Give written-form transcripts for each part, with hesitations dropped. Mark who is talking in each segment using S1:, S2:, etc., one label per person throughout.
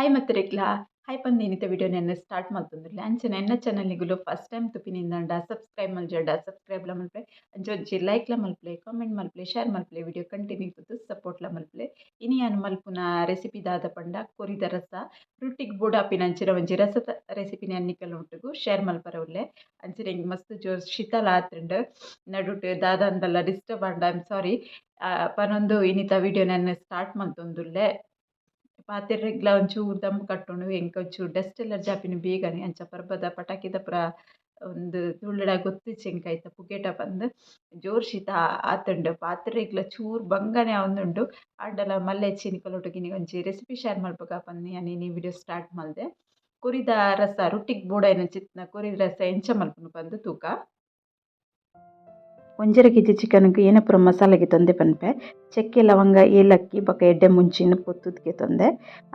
S1: Hi ಮತ್ತೆ ರೆಗ್ಲಾ hi ಪಂದು ಏನಿತ ವಿಡಿಯೋ ನೆನ್ನೆ ಸ್ಟಾರ್ಟ್ ಮಾಡ್ತಂದಿಲ್ಲ ಅಂಚನೆ ಎನ್ನ ಚಾನಲ್ನಿಗುಲು ಫಸ್ಟ್ ಟೈಮ್ ತುಪಿನಿಂದ ಸಬ್ಸ್ಕ್ರೈಬ್ ಮಲ್ಜಡ ಸಬ್ಸ್ಕ್ರೈಬ್ಲ ಮಲ್ಪೆ ಅಂಚೊಂಜಿ ಲೈಕ್ಲ ಮಲ್ಪಲೆ ಕಾಮೆಂಟ್ ಮಲ್ಪಲೆ ಶೇರ್ ಮಲ್ಪಲೆ ವಿಡಿಯೋ ಕಂಟಿನ್ಯೂ ಇತ್ತು ಸಪೋರ್ಟ್ಲ ಮಲ್ಪಲೆ ಇನಿ ನಾನು ಮಲ್ಪುನ ರೆಸಿಪಿ ದಾದ ಪಂಡ ಕೊರಿದ ರಸ ರೊಟ್ಟಿಗೆ ಬೂಡಾಪಿನ ಅಂಚಿನ ಒಂಜಿ ರಸದ ರೆಸಿಪಿನ ಅನ್ನಿಕಲ್ ಉಂಟು ಶೇರ್ ಮಲ್ಪರ ಉಳ್ಳೆ ಅಂಚಿನ ಹಿಂಗೆ ಮಸ್ತ್ ಜೋರ್ ಶೀತಲ ಆತ್ರಂಡು ನಡುಟು ದಾದ ಅಂದಲ್ಲ disturb and I am sorry ಪನೊಂದು ಇನಿತ ವಿಡಿಯೋ ನಾನು ಸ್ಟಾರ್ಟ್ ಮಾಡ್ತೊಂದುಲ್ಲೆ ಪಾತೆರ್ರೆಗ್ಲ ಒಂಚೂರು ದಮ್ ಕಟ್ಟುಂಡು ಎಂಕ್ ಒಂಚೂರು ಡಸ್ಟ್ ಎಲ್ಲ ಜಾಪಿನ ಬೇಗನೆ ಅಂಚ ಪರ್ಬದ ಪಟಾಕಿದ ಪುರ ಒಂದು ತುಳ್ಳಡ ಗೊತ್ತಿಚ್ಚೆ ಎಂಕಾಯ್ತ ಪುಗೇಟ ಬಂದು ಜೋರು ಶೀತ ಆತುಂಡು ಪಾತೆರ್ರೆಗ್ಲ ಚೂರು ಬಂಗನೆ ಆವೊಂದುಂಡು ಆಂಡಲ ಮಲ್ಲೆ ಚಿನಿಕಲೊಟ್ಟಿಗೆ ಒಂಜಿ ರೆಸಿಪಿ ಶೇರ್ ಮಲ್ಪಗ ಪನ್ನಿ ಈ ವಿಡಿಯೋ ಸ್ಟಾರ್ಟ್ ಮಲ್ದೆ ಕೊರಿದ ರಸ ರೊಟ್ಟಿಗೆ ಬೋಡಾಯಿನ ಚಿತ್ನ ಕೊರಿದ ರಸ ಎಂಚ ಮಲ್ಪುನು ಬಂದು ತೂಕ ಒಂಜರ ಕೆಜಿ ಚಿಕನ್ಗೆ ಏನ ಪೂರ ಮಸಾಲೆಗೆ ತೊಂದೆ ಪನ್ಪೆ ಚಕ್ಕೆ ಲವಂಗ ಏಲಕ್ಕಿ ಬೊಕ ಎಡ್ಡೆ ಮುಂಚಿನ ಪೊತ್ತುದ್ಗೆ ತೊಂದೆ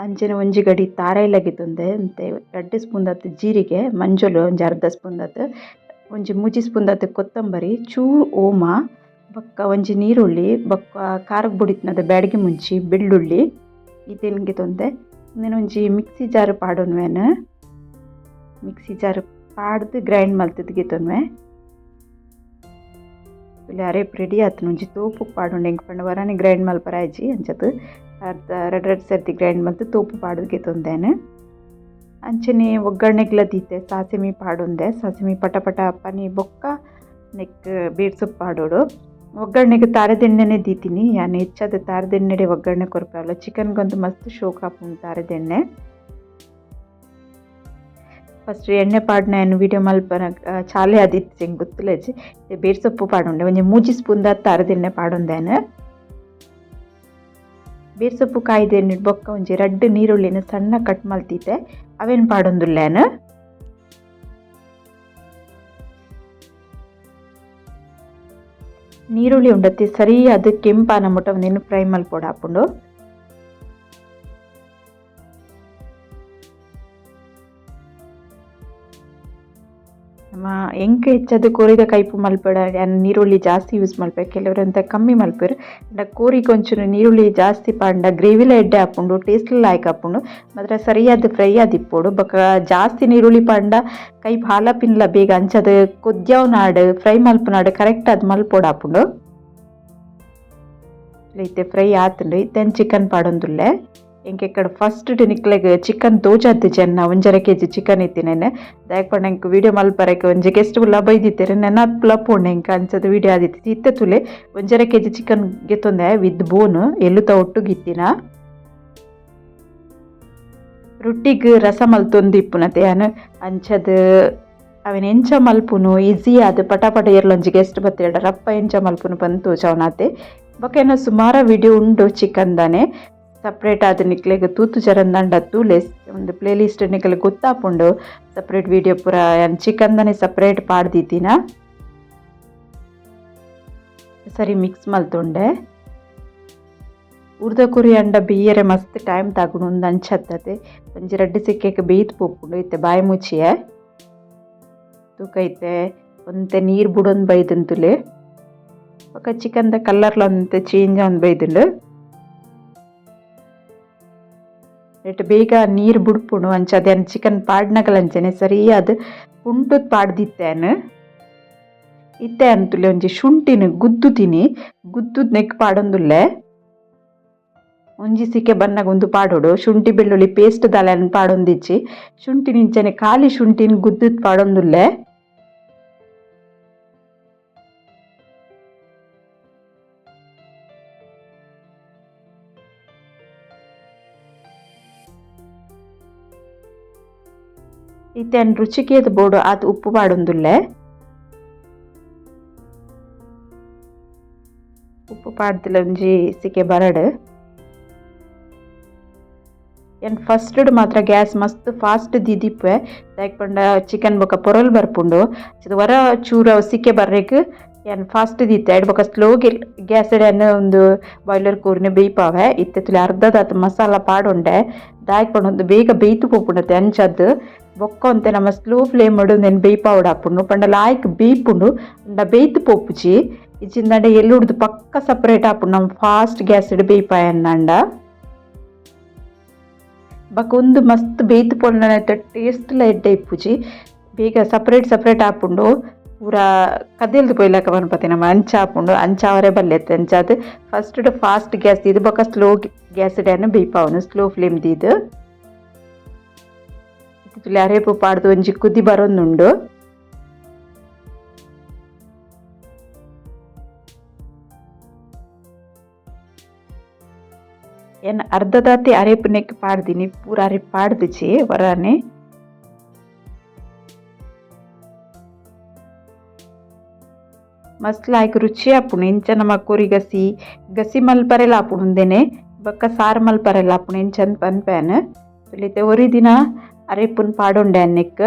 S1: ಅಂಚನೆ ಒಂಜಿ ಗಡಿ ತಾರಾಯಿಲಗೆ ತೊಂದೆ ಅಂತೆ 2 ಸ್ಪೂನ್ ದತ್ತು ಜೀರಿಗೆ ಮಂಜೊಲು ಒಂಜಿ ಅರ್ಧ ಸ್ಪೂನ್ ದತ್ತು ಒಂಜಿ 3 ಸ್ಪೂನ್ ದತ್ತು ಕೊತ್ತಂಬರಿ ಚೂರು ಓಮ ಬೊಕ್ಕ ಒಂಜಿ ನೀರುಳ್ಳಿ ಬೊಕ್ಕ ಖಾರಕ್ಕೆ ಬುಡಿತ್ನದ ಬ್ಯಾಡಿಗೆ ಮುಂಚಿ ಬೆಳ್ಳುಳ್ಳಿ ಇದೆನ್ಗೆ ತೊಂದೆ ಇನ್ನೇನು ಒಂಜಿ ಮಿಕ್ಸಿ ಜಾರ್ ಪಾಡೋನ್ವೇನು ಮಿಕ್ಸಿ ಜಾರ್ ಪಾಡ್ದು ಗ್ರೈಂಡ್ ಮಲ್ತದ್ಗೆ ತೊನ್ವೆ ಅರೇಪ್ ರೆಡಿ ಆತನು ಒಂಜಿ ತೋಪು ಪಾಡುಂಡು ಎಂಕ್ ಪಂಡ ವರಾನೆ ಗ್ರೈಂಡ್ ಮಲ್ಪರಾಯ್ಜಿ ಅಂಚತ್ ಅರ್ಧ ಎರಡು ಸರ್ತಿ ಗ್ರೈಂಡ್ ಮಲ್ತು ತೋಪು ಪಾಡುಗೆ ತೊಂದೇನೆ ಅಂಚನೆ ಒಗ್ಗರಣೆಗ್ಲ ದೀತೆ ಸಾಸಿಮಿ ಪಾಡುಂದೆ ಸಾಸಿಮಿ ಪಟ ಪಟ ಪನಿ ಬೊಕ್ಕ ನೆಕ್ ಬೀಡ್ ಸೊಪ್ಪು ಪಾಡೋಡು ಒಗ್ಗರಣೆಗೆ ತಾರದೆಣ್ಣೆನೇ ದೀತೀನಿ ಯಾನು ಹೆಚ್ಚಾದ ತಾರದೆಣ್ಣೆಡೆ ಒಗ್ಗರಣೆ ಕೊರಪಲ್ಲ ಚಿಕನ್ಗಂತೂ ಮಸ್ತ್ ಶೋಕ್ ಹಾಪುಂಡು ತಾರದೆಣ್ಣೆ ಫಸ್ಟ್ ಎಣ್ಣೆ ಪಾಡ್ನ ಏನು ವೀಡಿಯೋ ಮಲ್ಪನ ಚಾಲೆ ಆದಿತ್ತು ಹೆಂಗೆ ಗೊತ್ತಿಲ್ಲಜಿ ಬೇರ್ ಸೊಪ್ಪು ಪಾಡುಂಡೆ ಒಂಜಿ 3 ಸ್ಪೂನ್ ತಾರದೆಣ್ಣೆ ಪಾಡುಂದೇನು ಬೇರ್ ಸೊಪ್ಪು ಕಾಯ್ದೆಣ್ಣೆ ಬೊಕ್ಕ ಒಂಜಿ 2 ನೀರುಳ್ಳಿನ ಸಣ್ಣ ಕಟ್ ಮಲ್ತಿದ್ದೆ ಅವೇನು ಪಾಡೊಂದುಲ್ಲೇನು ನೀರುಳ್ಳಿ ಉಂಡತ್ತೆ ಸರಿ ಅದು ಕೆಂಪಾನ ಮುಟ ಒಂದೇನು ಫ್ರೈ ಮಲ್ಪೋಡು ಹಾಕೊಂಡು ಎಂಕ ಹೆಚ್ಚದು ಕೋರಿದ ಕೈಪು ಮಲ್ಪಡ ನೀರುಳ್ಳಿ ಜಾಸ್ತಿ ಯೂಸ್ ಮಲ್ಪೆ ಕೆಲವರಂತ ಕಮ್ಮಿ ಮಲ್ಪರು ಕೋರಿಗೆ ಒಂಚೂರು ನೀರುಳ್ಳಿ ಜಾಸ್ತಿ ಪಾಂಡ ಗ್ರೇವಿಲ ಎಡ್ಡೆ ಹಾಕೊಂಡು ಟೇಸ್ಟ್ಲ ಲಾಯ್ಕ್ ಹಾಕೊಂಡು ಮಾತ್ರ ಸರಿಯಾದ ಫ್ರೈ ಆದಿಪ್ಪೋಡು ಬೊಕ್ಕ ಜಾಸ್ತಿ ನೀರುಳ್ಳಿ ಪಾಂಡ ಕೈಪ್ ಹಾಲಪಿನ್ಲ ಬೇಗ ಅಂಚದು ಕೊದ್ಯಾವ್ ನಾಡು ಫ್ರೈ ಮಲ್ಪನಾಡು ಕರೆಕ್ಟ್ ಅದು ಮಲ್ಪೋಡು ಹಾಕೊಂಡು ಐತೆ ಫ್ರೈ ಆತುಂಡು ಇತ್ತೇನು ಚಿಕನ್ ಪಾಡೊಂದುಲ್ಲೆ ಎಂಕೆ ಕಡೆ ಫಸ್ಟ್ ನಿಕ್ಲೆಗ್ ಚಿಕನ್ ತೋಜಾದ್ದು ಜನ 1.5 kg ಚಿಕನ್ ಇತ್ತಿನೇನೆ ದಾಯಕ್ ಪಂಡ ಎಂಕ್ ವಿಡಿಯೋ ಮಲ್ಪರಕ್ಕೆ ಒಂಜಿ ಗೆಸ್ಟ್ ಉಲ್ಲ ಬೈದಿತ್ತೇನೆ ನೆನಪ್ಲ ಪೋಂಡೆ ಎಂಕ ಅಂಚದ ವಿಡಿಯೋ ಆದಿತ್ತು ಇತ್ತೆ ತುಲೆ 1.5 kg ಚಿಕನ್ ಗೆತ್ತೊಂದೆ ವಿತ್ ಬೋನ್ ಎಳ್ಳುತ್ತ ಒಟ್ಟುಗಿತ್ತಿನ ರೊಟ್ಟಿಗೆ ರಸ ಮಲ್ತೊಂದು ಇಪ್ಪುನತೆ ಯಾನು ಅಂಚದ ಅವನ್ ಎಂಚ ಮಲ್ಪುನು ಈಸಿ ಅದು ಪಟಾಪಟ ಎರಲೊಂಜಿ ಗೆಸ್ಟ್ ಬತ್ತೇಡ ರಪ್ಪ ಎಂಚ ಮಲ್ಪುನು ಬಂದು ತೋಜವನಾತೆ ಬೊಕ್ಕ ಸುಮಾರು ವಿಡಿಯೋ ಉಂಡು ಚಿಕನ್ದಾನೆ ಸಪ್ರೇಟ್ ಆದ ನಿಕ್ಲೆಗೆ ತೂತು ಜರಂದಂಡ ತೂಲೆಸ್ ಒಂದು ಪ್ಲೇ ಲಿಸ್ಟ್ ನಿಕ್ಲೆಗೆ ಗೊತ್ತಾಪುಂಡು ಸಪ್ರೇಟ್ ವಿಡಿಯೋ ಪೂರ ಚಿಕನ್ದಾನೆ ಸಪ್ರೇಟ್ ಪಾಡ್ದಿತ್ತಿನ ಸರಿ ಮಿಕ್ಸ್ ಮಲ್ತೊಂಡೆ ಉರ್ದ ಕುರಿ ಅಂಡ ಬೇಯರೆ ಮಸ್ತ್ ಟೈಮ್ ತಗೊಂಡು ಒಂದು ಅಂಚತ್ತತೆ ಒಂಜಿ 2 ಸಿಕ್ಕೆಗೆ ಬೇಯ್ದು ಪೋಪುಂಡು ಇತ್ತೆ ಬಾಯಿ ಮುಚ್ಚಿಯೇ ತೂಕ ಐತೆ ಒಂತೆ ನೀರು ಬುಡೊಂದು ಬೈದಂತುಲೆ ಒಕ್ಕ ಚಿಕನ್ದ ಕಲರ್ಲ ಒಂತೆ ಚೇಂಜ್ ಒಂದು ಬೈದುಂಡು ಎಟ್ಟು ಬೇಗ ನೀರು ಬುಡ್ಪುಣು ಅಂಚದೇನು ಚಿಕನ್ ಪಾಡ್ನಗಲಂಚನೆ ಸರಿಯಾದ ಪುಂಟುದ್ ಪಾಡ್ದಿತ್ತೇನು ಇತ್ತೆ ಅಂತುಲೆ ಒಂಜಿ ಶುಂಠಿನ ಗುದ್ದುದ್ ನೆಕ್ ಪಾಡೊಂದುಲ್ಲೆ ಒಂಜಿ ಸಿಕ್ಕೆ ಬನ್ನಾಗ ಒಂದು ಪಾಡೋಡು ಶುಂಠಿ ಬೆಳ್ಳುಳ್ಳಿ ಪೇಸ್ಟ್ ದಾಲೆನ್ ಪಾಡೊಂದಿಚ್ಚಿ ಶುಂಠಿ ನಿಂಚನೆ ಖಾಲಿ ಶುಂಠಿನ ಗುದ್ದುದ್ ಪಾಡೊಂದುಲ್ಲೆ ಇತ್ತೇನು ರುಚಿಗೆ ಬೋಡು ಅದು ಉಪ್ಪು ಪಾಡೊಂದುಲ್ಲೆ ಉಪ್ಪು ಪಾಡ್ದಿಲ್ಲ ಒಂಜಿ ಸಿಕ್ಕೆ ಬರಡು ಏನು ಫಸ್ಟ್ ಮಾತ್ರ ಗ್ಯಾಸ್ ಮಸ್ತ್ ಫಾಸ್ಟ್ ದಿದಿಪ್ಪೆ ದಾಯಕ್ ಪಂಡ ಚಿಕನ್ ಬೊಕ್ಕ ಪೊರಲ್ ಬರ್ಪುಂಡು ವರ ಚೂರ ಸಿಕ್ಕೆ ಬರ್ರೆಗ್ ಏನು ಫಾಸ್ಟ್ ದಿತ್ತೆ ಎಡ್ ಬೊಕ್ಕ ಸ್ಲೋ ಗ್ಯಾಸ್ ಒಂದು ಬಾಯ್ಲರ್ ಕೂರ್ನೆ ಬೇಯ್ಪಾವೆ ಇತ್ತೆ ಅರ್ಧದ ಮಸಾಲ ಪಾಡೊಂಡೆ ದಾಯಕ್ ಪಂಡ ಒಂದು ಬೇಗ ಬೇಯ್ತು ಪೋಪುಂಡತೆ ಅಂಚದ್ದು ಬೊಕ್ಕ ಅಂತೆ ನಮ್ಮ ಸ್ಲೋ ಫ್ಲೇಮ್ ನೆನ್ ಬೇಯ್ಪಾವಡು ಹಾಪುಂಡು ಪಂಡ ಲಾಯ್ಕ್ ಬೇಯ್ಪುಂಡು ಅಂಡ ಬೇಯ್ತು ಪೋಪುಜಿ ಇಚ್ಚಿಂದಂಡ ಎಳ್ಳುಡ್ದು ಪಕ್ಕ ಸಪ್ರೇಟ್ ಹಾಪುಂಡು ನಮ್ಮ ಫಾಸ್ಟ್ ಗ್ಯಾಸ್ ಬೇಯ್ಪಾಯನ್ನಂಡ ಬಕೊಂದು ಮಸ್ತ್ ಬೇಯ್ತು ಪೊಂಡನೈತ ಟೇಸ್ಟ್ಲ ಎಡ್ಡೆ ಇಪ್ಪುಜಿ ಬೇಗ ಸಪ್ರೇಟ್ ಆಪುಂಡು ಪೂರ ಕದೆಲ್ದು ಪೊಯ್ಲಕ ಮನ್ಪತಿ ನಮ್ಮ ಅಂಚ ಆಪುಂಡು ಅಂಚ ಅವರೇ ಬಲ್ಲೆತ್ತೆ ಅಂಚಾದ್ ಫಸ್ಟ್ ಫಾಸ್ಟ್ ಗ್ಯಾಸ್ ದೀದು ಬೊಕ ಸ್ಲೋ ಗ್ಯಾಸ್ ಡ್ಯಾನ್ ಬೇಯ್ಪಾವನು ಸ್ಲೋ ಫ್ಲೇಮ್ ದೀದು ತುಲೆ ಅರೇಪು ಪಾಡ್ದು ಒಂಜಿ ಕುದಿ ಬರೊಂದುಂಡು ಏನು ಅರ್ಧ ದಾತಿ ಅರೇಪು ನೆಕ್ ಪಾಡ್ದಿನಿ ಪೂರ ಅರೇಪು ಪಾಡ್ದಿಚಿ ವರಾನೆ ಮಸ್ತ್ ಲಾಯ್ಕ್ ರುಚಿ ಆಪುಂಡು ಇಂಚ ನಮ ಕೊರಿ ಗಸಿ ಮಲ್ಪರೆಲ್ಲ ಆಪುಂಡುಂದೇನೆ ಬೊಕ್ಕ ಸಾರು ಮಲ್ಪರೆಲ್ಲ ಆಪುಂಡು ಇಂಚಂದ್ ಪನ್ಪೇನ್ ತುಲಿತೆ ಒರಿ ದಿನ ಅರೇಪುನ್ ಪಾಡೊಂಡೆ ಅನ್ನೆಕ್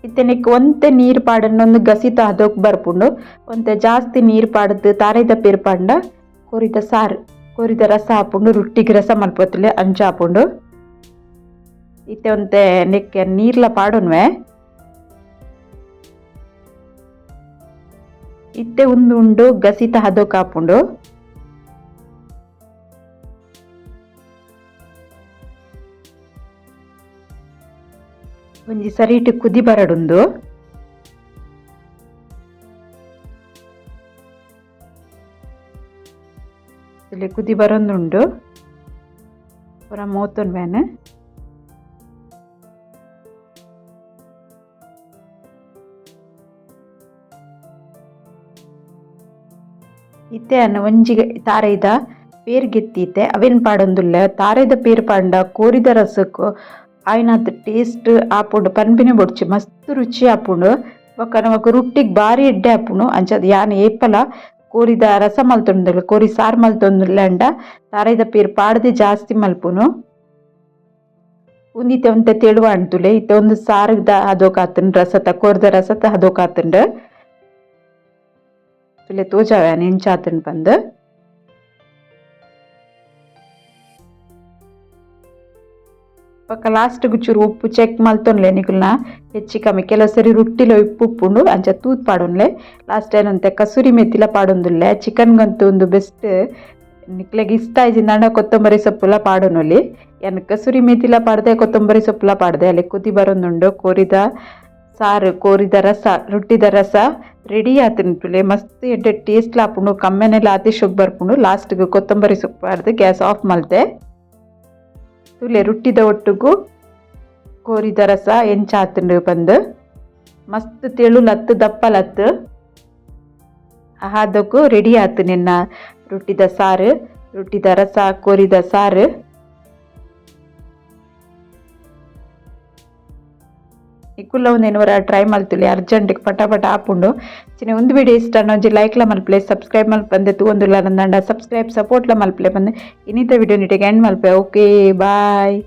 S1: ಇತ್ತೆನೆಕ್ ಒಂತೆ ನೀರು ಪಾಡನ್ನೊಂದು ಗಸಿತ ಅದೋಕ್ ಬರ್ಪುಂಡು ಒಂತೆ ಜಾಸ್ತಿ ನೀರು ಪಾಡದು ತಾರೆದ ಪೇರು ಪಾಂಡ ಕೊರಿದ ಸಾರು ಕೊರಿದ ರಸ ಆಪುಂಡು ರೊಟ್ಟಿಗೆ ರಸ ಮಲ್ಪೊತ್ತುಲೆ ಅಂಚ ಆಪುಂಡು ಇತ್ತೆ ಒಂತೆ ನೆಕ್ ನೀರ್ಲ ಪಾಡೊನ್ವೆ ಇತ್ತೆ ಉಂಡು ಗಸಿತ ಹದೋಕ್ ಆಪುಂಡು ಒಂಜಿ ಸರಿಟ್ ಕುದಿ ಬರಡುಂದು ಇಲ್ಲಿ ಕುದಿ ಬರೊಂದುಂಡು ಪೂರ ಮೋತೊನ್ವೇನ್ ಇತ್ತೆ ಅನ್ನ ಒಂಜಿ ತಾರೆದ ಪೇರ್ ಗೆತ್ತಿತ್ತೆ ಅವೇನ್ ಪಾಡೊಂದುಲ್ಲ ತಾರೆದ ಪೇರ್ ಪಾಂಡ ಕೋರಿದ ರಸಕ್ಕೂ ಆಯ್ನದ ಟೇಸ್ಟ್ ಆಪುಂಡು ಪನ್ಪಿನ ಬೊಡ್ಚಿ ಮಸ್ತ್ ರುಚಿ ಆಪುಂಡು ಬೊಕ್ಕ ನಮಕ್ ರೊಟ್ಟಿಗೆ ಬಾರಿ ಎಡ್ಡೆ ಆಪುಂಡು ಅಂಚದ ಯಾನ್ ಏಪಲ ಕೋರಿದ ರಸ ಮಲ್ತೊಂದುಲ್ಲ ಕೋರಿ ಸಾರು ಮಲ್ತೊಂದುಲ್ಲಂಡ ತಾರೆದ ಪೇರು ಪಾಡ್ದೆ ಜಾಸ್ತಿ ಮಲ್ಪುನು ಉಂದಿತ್ತೆ ಒಂತೆ ತೆಳುವ ಅಂಟುಲೆ ಇತ್ತೆ ಒಂದು ಸಾರ್ದ ಹದೋಕಾತುಂಡು ರಸತ ಕೋರ್ದ ರಸತ ಹದೋಕಾತುಂಡು ತುಲೆ ತೋಜಾವ್ಯಾನ ಎಂಚಾತುಂಡು ಪಂದ್ ಪಕ್ಕ ಲಾಸ್ಟ್ಗ್ ಚೂರು ಉಪ್ಪು ಚೆಕ್ ಮಲ್ತೊನ್ಲೆ ನಿಕುಲ್ನ ಹೆಚ್ಚಿ ಕಮ್ಮಿ ಕೆಲವು ಸರಿ ರೊಟ್ಟಿಲ ಉಪ್ಪು ಉಪ್ಪುಂಡು ಅಂಚ ತೂತ್ ಪಾಡೊನ್ಲೆ ಲಾಸ್ಟ್ ಏನಂತೆ ಕಸೂರಿ ಮೆತ್ತಿಲ ಪಾಡೊಂದುಲ್ಲೆ ಚಿಕನ್ಗಂತೂ ಒಂದು ಬೆಸ್ಟ್ ನಿಕ್ಲೆಗ್ ಇಷ್ಟ ಆಯ್ಜಿಂದಾಂಡ ಕೊತ್ತಂಬರಿ ಸೊಪ್ಪುಲ ಪಾಡೊನೊಲಿ ಏನು ಕಸೂರಿ ಮೆತ್ತಿಲ ಪಾಡ್ದೆ ಕೊತ್ತಂಬರಿ ಸೊಪ್ಪುಲ ಪಾಡ್ದೆ ಅಲ್ಲಿ ಕುದಿ ಬರೊಂದುಂಡು ಕೋರಿದ ಸಾರು ಕೋರಿದ ರಸ ರೊಟ್ಟಿದ ರಸ ರೆಡಿ ಆತುಂಟುಲೆ ಮಸ್ತ್ ಎಡ್ಡೆ ಟೇಸ್ಟ್ ಆಪುಂಡು ಕಮ್ಮೆನೆಲ್ಲ ಆತಿ ಶೊಗ್ ಬರ್ಪುಂಡು ಲಾಸ್ಟ್ಗ್ ಕೊತ್ತಂಬರಿ ಸೊಪ್ಪು ಪಾಡ್ದು ಗ್ಯಾಸ್ ಆಫ್ ಮಲ್ತೆ ತುಲೆ ರೊಟ್ಟಿದ ಒಟ್ಟಿಗೂ ಕೋರಿದ ರಸ ಎಂಚಾತುಂಡು ಬಂದು ಮಸ್ತ್ ತೆಳು ಲತ್ತು ದಪ್ಪ ಲತ್ತು ಅದಕ್ಕೂ ರೆಡಿ ಆತು ನಿನ್ನ ರೊಟ್ಟಿದ ಸಾರು ರೊಟ್ಟಿದ ರಸ ಕೋರಿದ ಸಾರು ಇಕ್ಕುಲ್ಲ ಒಂದೇನವರ ಟ್ರೈ ಮಲ್ತುಲೆ ಅರ್ಜೆಂಟ್ಗೆ ಪಟ ಆಪುಂಡು ಚಿನ್ನ ಒಂದು ವಿಡಿಯೋ ಇಷ್ಟ ಅನ್ನೋಜಿ ಲೈಕ್ಲ ಮಲ್ಪಲೆ ಸಬ್ಸ್ಕ್ರೈಬ್ ಮಲ್ಪಂದೆ ತೂಂದುಲ್ಲ ನಂದಂಡ ಸಬ್ಸ್ಕ್ರೈಬ್ ಸಪೋರ್ಟ್ಲ ಮಲ್ಪಲೆ ಬಂದು ಇನ್ನಿತ ವಿಡಿಯೋ ನಿಟ್ಟಿಗೆ ಎಂಡ್ ಮಲ್ಪೆ ಓಕೆ ಬಾಯ್.